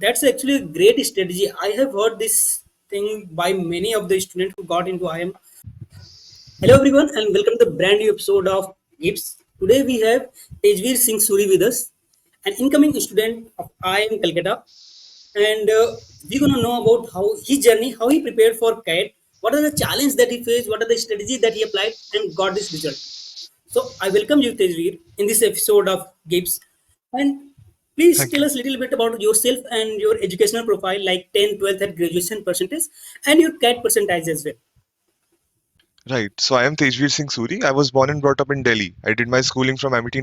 That's actually a great strategy. I have heard this thing by many of the students who got into IIM. Hello everyone and welcome to the brand new episode of GIBS. Today we have Tejvir Suri with us, an incoming student of IIM Calcutta, and we're gonna know about how his journey, how he prepared for CAT, what are the challenges that he faced, what are the strategies that he applied and got this result. So I welcome you, Tejvir, in this episode of GIBS. And please Thank tell you. us a little bit about yourself and your educational profile, like 10, 12th, and graduation percentage, and your CAT percentage as well. Right. So I am Tejvir Singh Suri. I was born and brought up in Delhi. I did my schooling from Amity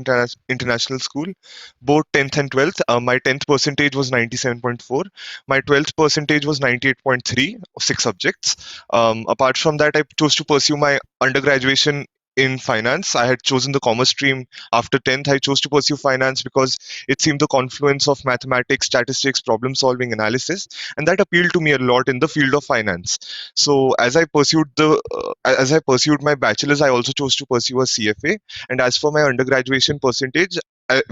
International School, both 10th and 12th. My 10th percentage was 97.4. My 12th percentage was 98.3, 6 subjects. Apart from that, I chose to pursue my undergraduation in finance. I had chosen the commerce stream after 10th. I chose to pursue finance because it seemed the confluence of mathematics, statistics, problem solving, analysis, and that appealed to me a lot in the field of finance. So as I pursued my bachelor's, I also chose to pursue a CFA. And as for my undergraduation percentage,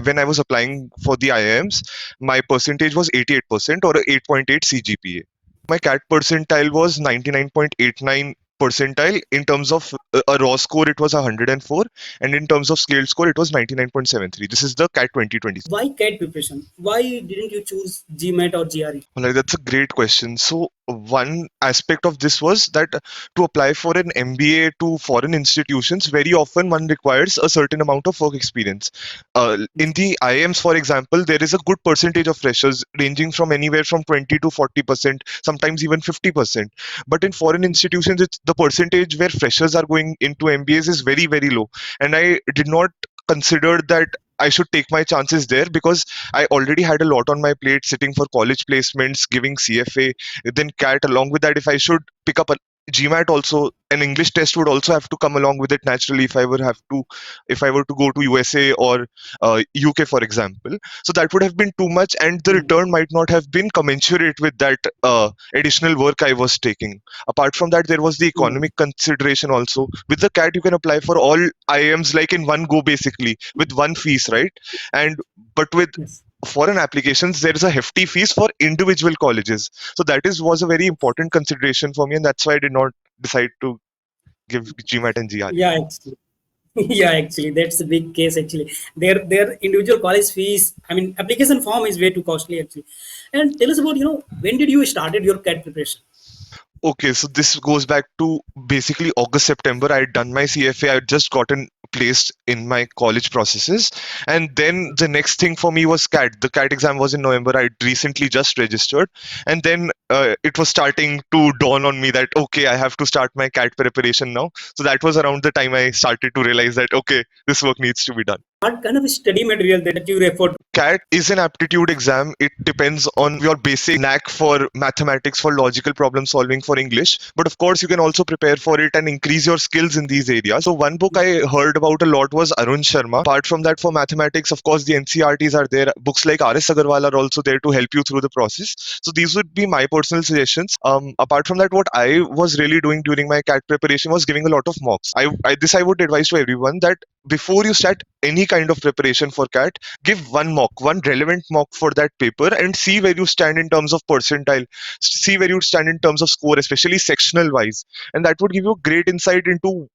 when I was applying for the IIMs, my percentage was 88% or a 8.8 CGPA. My CAT percentile was 99.89 percentile. In terms of a raw score, it was 104, and in terms of scaled score, it was 99.73. This is the CAT 2020. Why CAT preparation? Why didn't you choose GMAT or GRE? Like, that's a great question. So one aspect of this was that to apply for an MBA to foreign institutions, very often one requires a certain amount of work experience. In the IIMs, for example, there is a good percentage of freshers ranging from anywhere from 20 to 40%, sometimes even 50%. But in foreign institutions, it's the percentage where freshers are going into MBAs is very, very low. And I did not consider that I should take my chances there because I already had a lot on my plate sitting for college placements, giving CFA, then CAT. Along with that, if I should pick up a GMAT also, an English test would also have to come along with it naturally if I were to go to USA or UK, for example. So that would have been too much, and the Hmm. return might not have been commensurate with that additional work I was taking. Apart from that, there was the Hmm. economic consideration also. With the CAT, you can apply for all IIMs like in one go, basically, with one fees, right? And but with Yes. foreign applications, there is a hefty fees for individual colleges. So that is was a very important consideration for me, and that's why I did not decide to give GMAT and GRE. Yeah, actually. Yeah, actually, that's a big case. Actually, their individual college fees. I mean, application form is way too costly. Actually, and tell us about when did you started your CAT preparation? Okay, so this goes back to basically August, September. I had done my CFA. I had just gotten placed in my college processes. And then the next thing for me was CAT. The CAT exam was in November. I had recently just registered. And then it was starting to dawn on me that, okay, I have to start my CAT preparation now. So that was around the time I started to realize that, okay, this work needs to be done. What kind of study material that you refer to? CAT is an aptitude exam. It depends on your basic knack for mathematics, for logical problem solving, for English. But of course, you can also prepare for it and increase your skills in these areas. So one book I heard about a lot was Arun Sharma. Apart from that, for mathematics, of course, the NCRTs are there. Books like R.S. Agarwal are also there to help you through the process. So these would be my personal suggestions. Apart from that, what I was really doing during my CAT preparation was giving a lot of mocks. This I would advise to everyone that before you start any kind of preparation for CAT, give one mock, one relevant mock for that paper, and see where you stand in terms of percentile, see where you stand in terms of score, especially sectional wise. And that would give you a great insight into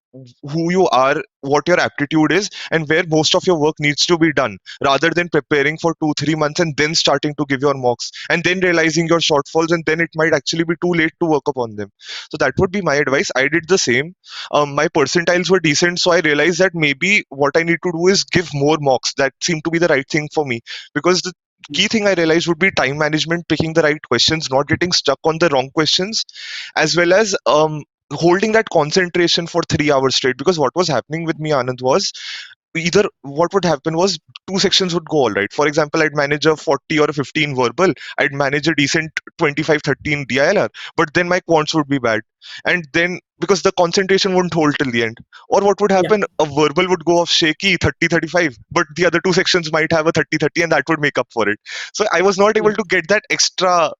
who you are, what your aptitude is, and where most of your work needs to be done, rather than preparing for 2 3 months and then starting to give your mocks and then realizing your shortfalls, and then it might actually be too late to work upon them. So that would be my advice. I did the same. My percentiles were decent, so I realized that maybe what I need to do is give more mocks. That seemed to be the right thing for me, because the key thing I realized would be time management, picking the right questions, not getting stuck on the wrong questions, as well as holding that concentration for 3 hours straight. Because what was happening with me, Anand, was either what would happen was two sections would go all right. For example, I'd manage a 40 or a 15 verbal, I'd manage a decent 25 13 DILR, but then my quants would be bad. And then because the concentration wouldn't hold till the end. Or what would Yeah, happen, a verbal would go off shaky 30 35, but the other two sections might have a 30 30, and that would make up for it. So I was not yeah. able to get that extra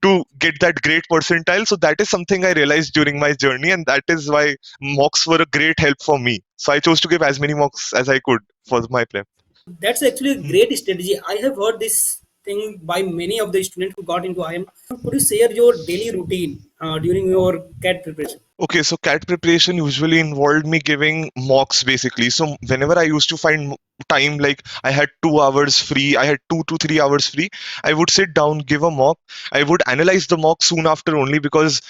to get that great percentile. So that is something I realized during my journey, and that is why mocks were a great help for me. So I chose to give as many mocks as I could for my prep. That's actually a Hmm. great strategy. I have heard this thing by many of the students who got into IIM. Could you share your daily routine during your CAT preparation? Okay, so CAT preparation usually involved me giving mocks basically. So whenever I used to find time, like I had 2 hours free, I had 2 to 3 hours free, I would sit down, give a mock. I would analyze the mock soon after only, because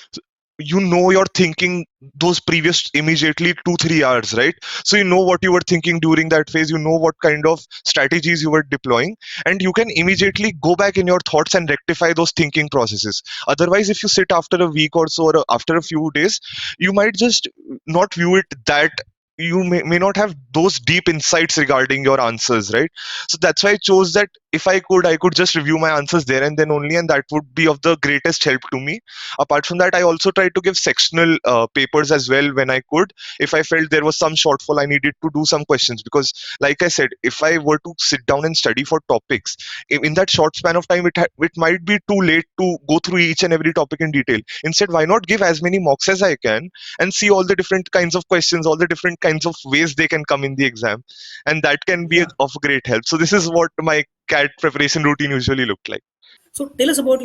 you're thinking those previous immediately 2 3 hours, right? So you know what you were thinking during that phase, you know what kind of strategies you were deploying, and you can immediately go back in your thoughts and rectify those thinking processes. Otherwise, if you sit after a week or so, or after a few days, you might just not view it that you may not have those deep insights regarding your answers, right? So that's why I chose that if I could just review my answers there and then only, and that would be of the greatest help to me. Apart from that, I also tried to give sectional papers as well when I could. If I felt there was some shortfall, I needed to do some questions, because, like I said, if I were to sit down and study for topics in that short span of time, it might be too late to go through each and every topic in detail. Instead, why not give as many mocks as I can and see all the different kinds of questions, all the different kinds of ways they can come in the exam, and that can be Yeah. of great help. So this is what my CAT preparation routine usually looked like. So tell us about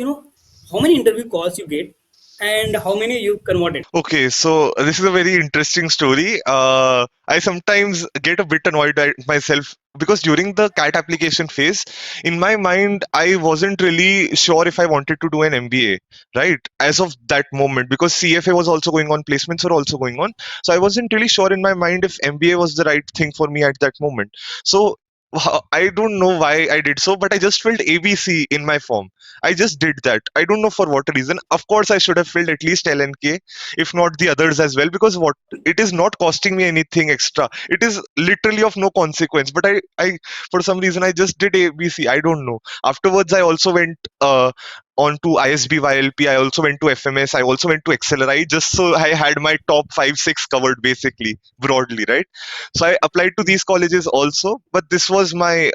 how many interview calls you get and how many you converted. Okay, so this is a very interesting story. I sometimes get a bit annoyed at myself, because during the CAT application phase, in my mind, I wasn't really sure if I wanted to do an MBA, right? As of that moment, because CFA was also going on, placements were also going on. So I wasn't really sure in my mind if MBA was the right thing for me at that moment. So I don't know why I did so, but I just filled ABC in my form. I just did that. I don't know for what reason. Of course, I should have filled at least LNK, if not the others as well, because what it is not costing me anything extra. It is literally of no consequence. But I for some reason I just did ABC. I don't know. Afterwards, I also went on to ISB YLP. I also went to FMS. I also went to Accelerate, just so I had my top 5 6 covered basically broadly, right? So I applied to these colleges also, but this was my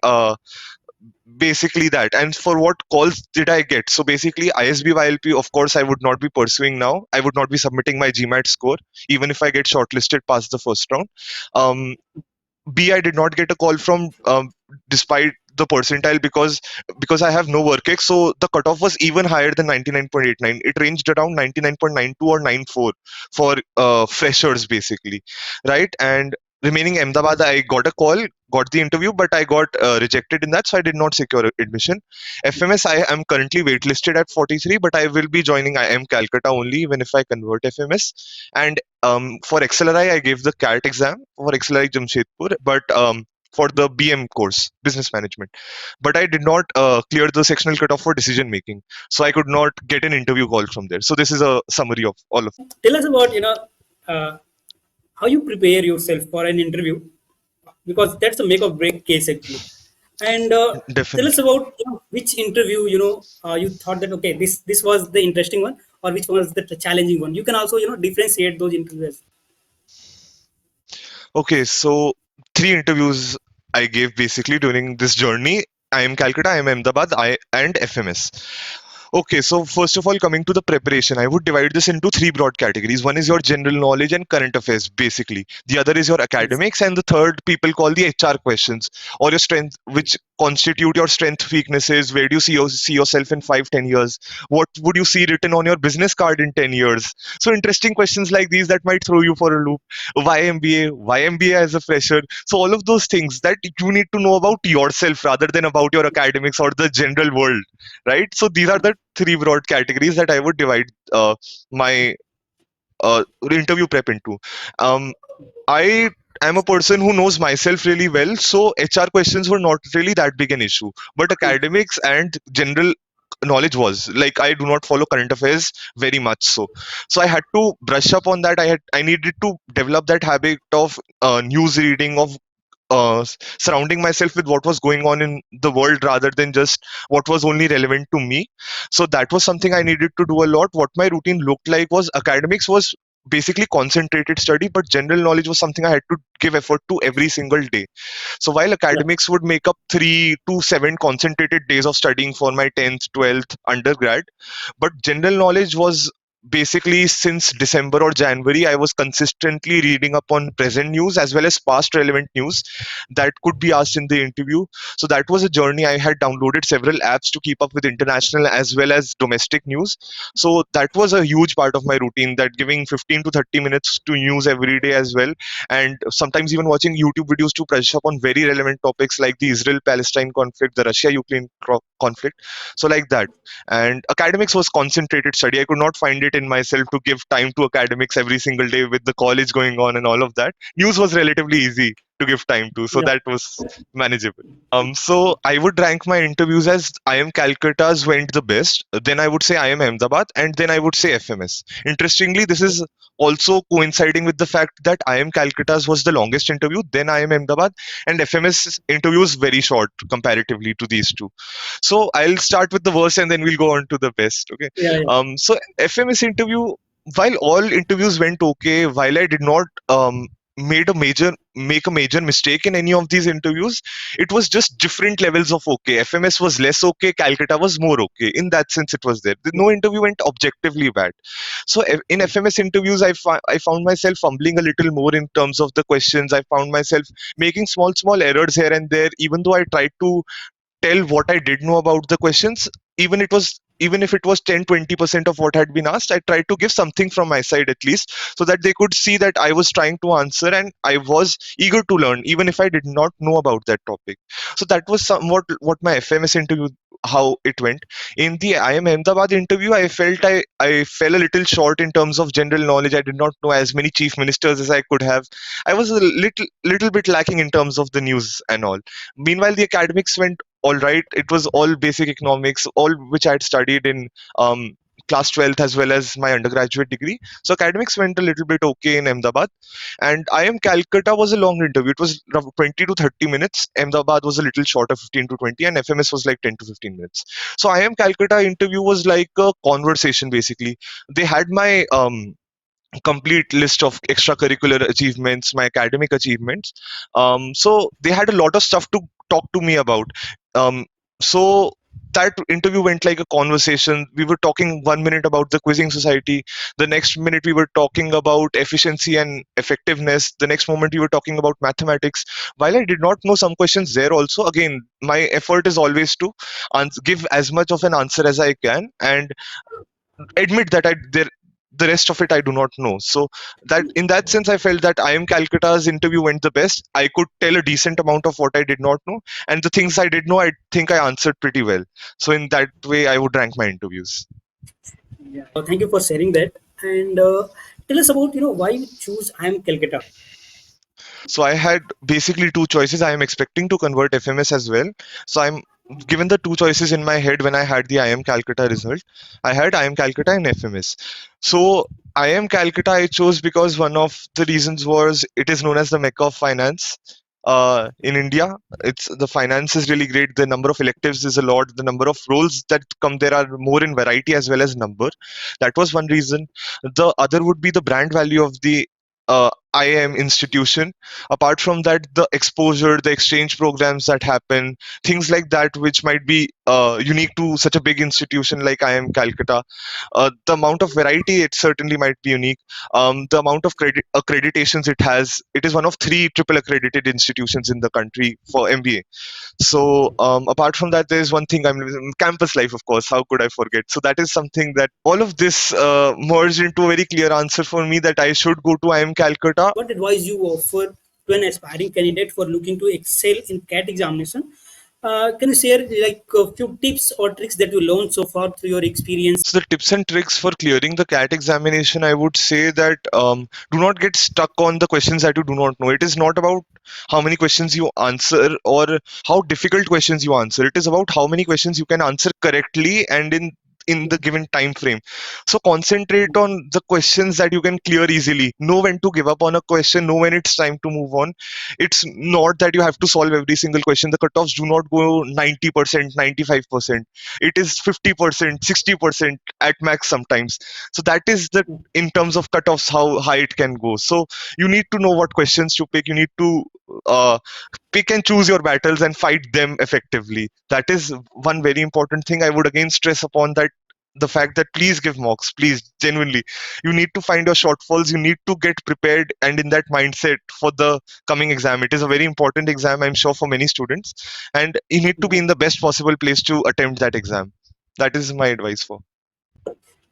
basically that. And for what calls did I get? So basically, ISB YLP, of course, I would not be pursuing now. I would not be submitting my GMAT score, even if I get shortlisted past the first round. um, B, I did not get a call from, despite the percentile, because I have no work ex. So the cutoff was even higher than 99.89. It ranged around 99.92 or 94 for freshers basically, right? And remaining Ahmedabad, I got a call, got the interview, but I got rejected in that, so I did not secure admission. FMS, I am currently waitlisted at 43, but I will be joining IIM Calcutta only even if I convert FMS. And for XLRI, I gave the CAT exam for XLRI Jamshedpur, but for the BM course, business management. But I did not clear the sectional cutoff for decision making, so I could not get an interview call from there. So this is a summary of all of. Tell us about uh, how you prepare yourself for an interview, because that's a make or break case actually. And tell us Definitely. about which interview you thought that okay, this was the interesting one, or which one was the challenging one. You can also differentiate those interviews. Okay, so 3 interviews I gave basically during this journey. I am Calcutta, I am Ahmedabad, and FMS. Okay, so first of all, coming to the preparation, I would divide this into 3 broad categories. One is your general knowledge and current affairs, basically. The other is your Yes. academics, and the third people call the HR questions, or your strength, which constitute your strength, weaknesses. Where do you see yourself in 5 10 years? What would you see written on your business card in 10 years? So interesting questions like these that might throw you for a loop. Why MBA? Why MBA as a fresher? So all of those things that you need to know about yourself rather than about your academics or the general world, right? So these are the 3 broad categories that I would divide my interview prep into. Um, I am a person who knows myself really well, so HR questions were not really that big an issue. But academics and general knowledge was, like, I do not follow current affairs very much, so I had to brush up on that. I needed to develop that habit of news reading, of surrounding myself with what was going on in the world rather than just what was only relevant to me. So that was something I needed to do a lot. What my routine looked like was academics was basically concentrated study, but general knowledge was something I had to give effort to every single day. So while Yeah. academics would make up 3 to 7 concentrated days of studying for my 10th, 12th undergrad, but general knowledge was basically since December or January, I was consistently reading up on present news as well as past relevant news that could be asked in the interview. So that was a journey. I had downloaded several apps to keep up with international as well as domestic news. So that was a huge part of my routine, that giving 15 to 30 minutes to news every day as well, and sometimes even watching YouTube videos to brush up on very relevant topics like the Israel Palestine conflict, the Russia Ukraine conflict. So like that. And academics was concentrated study. I could not find it in myself to give time to academics every single day with the college going on and all of that. News was relatively easy to give time to, so Yeah. that was manageable. So I would rank my interviews as IIM Calcutta's went the best, then I would say IIM Ahmedabad, and then I would say FMS. Interestingly, this is also coinciding with the fact that IIM Calcutta's was the longest interview, then IIM Ahmedabad, and FMS interview is very short comparatively to these two. So I'll start with the worst and then we'll go on to the best. Okay. Yeah. Yeah. So FMS interview, while all interviews went okay, while I did not make a major mistake in any of these interviews, it was just different levels of okay. FMS was less okay, Calcutta was more okay. In that sense, it was there. No interview went objectively bad. So in FMS interviews, I found myself fumbling a little more in terms of the questions. I found myself making small errors here and there, even though I tried to tell what I did know about the questions. Even if it was 10-20% of what had been asked, I tried to give something from my side at least, so that they could see that I was trying to answer and I was eager to learn, even if I did not know about that topic. So that was somewhat what my FMS interview, how it went. In the IIM Ahmedabad interview, I fell a little short in terms of general knowledge. I did not know as many chief ministers as I could have. I was a little bit lacking in terms of the news and all. Meanwhile, the academics went all right. It was all basic economics, all which I had studied in class 12th as well as my undergraduate degree. So academics went a little bit okay in Ahmedabad. And IIM Calcutta was a long interview. It was 20 to 30 minutes. Ahmedabad was a little shorter, 15 to 20, and FMS was like 10 to 15 minutes. So IIM Calcutta interview was like a conversation basically. They had my complete list of extracurricular achievements, my academic achievements. So they had a lot of stuff to talk to me about. Um, so that interview went like a conversation. We were talking 1 minute about the quizzing society. The next minute we were talking about efficiency and effectiveness. The next moment we were talking about mathematics. While I did not know some questions there also, again, my effort is always to give as much of an answer as I can, and admit that the rest of it I do not know. So that in that sense, I felt that IIM Calcutta's interview went the best. I could tell a decent amount of what I did not know, and the things I did know, I think I answered pretty well. So in that way, I would rank my interviews. Yeah. Thank you for sharing that. And tell us about why you choose I am Calcutta. So I had basically two choices. I am expecting to convert FMS as well. So I'm given the two choices in my head when I had the IIM Calcutta result. I had IIM Calcutta and FMS. So IIM Calcutta I chose because one of the reasons was it is known as the Mecca of finance. In India, it's the finance is really great. The number of electives is a lot. The number of roles that come there are more in variety as well as number. That was one reason. The other would be the brand value of the IIM institution. Apart from that, the exposure, the exchange programs that happen, things like that, which might be unique to such a big institution like IIM Calcutta. The amount of variety, it certainly might be unique. The amount of accreditations it has, it is one of three triple accredited institutions in the country for MBA. So apart from that, there's one thing campus life, of course. How could I forget? So that is something that all of this merged into a very clear answer for me that I should go to IIM Calcutta. What advice you offer to an aspiring candidate for looking to excel in CAT examination? Can you share like a few tips or tricks that you learned so far through your experience? So the tips and tricks for clearing the CAT examination, I would say that do not get stuck on the questions that you do not know. It is not about how many questions you answer or how difficult questions you answer. It is about how many questions you can answer correctly and in the given time frame. So concentrate on the questions that you can clear easily. Know when to give up on a question, know when it's time to move on. It's not that you have to solve every single question. The cutoffs do not go 90%, 95%. It is 50%, 60% at max sometimes. So that is the in terms of cutoffs how high it can go. So you need to know what questions to pick. You need to uh, pick and choose your battles and fight them effectively. That is one very important thing. I would again stress upon that the fact that please give mocks, please, genuinely. You need to find your shortfalls, you need to get prepared and in that mindset for the coming exam. It is a very important exam, I'm sure, for many students, and you need to be in the best possible place to attempt that exam. That is my advice for.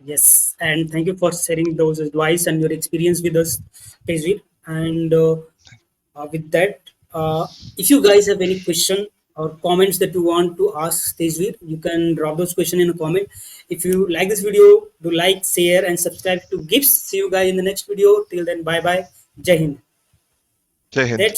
Yes, and thank you for sharing those advice and your experience with us, Tejvir. And with that, if you guys have any question or comments that you want to ask Tejvir, you can drop those questions in a comment. If you like this video, do like, share, and subscribe to GIBS. See you guys in the next video. Till then, bye bye. Jai Hind. Jai Hind. That's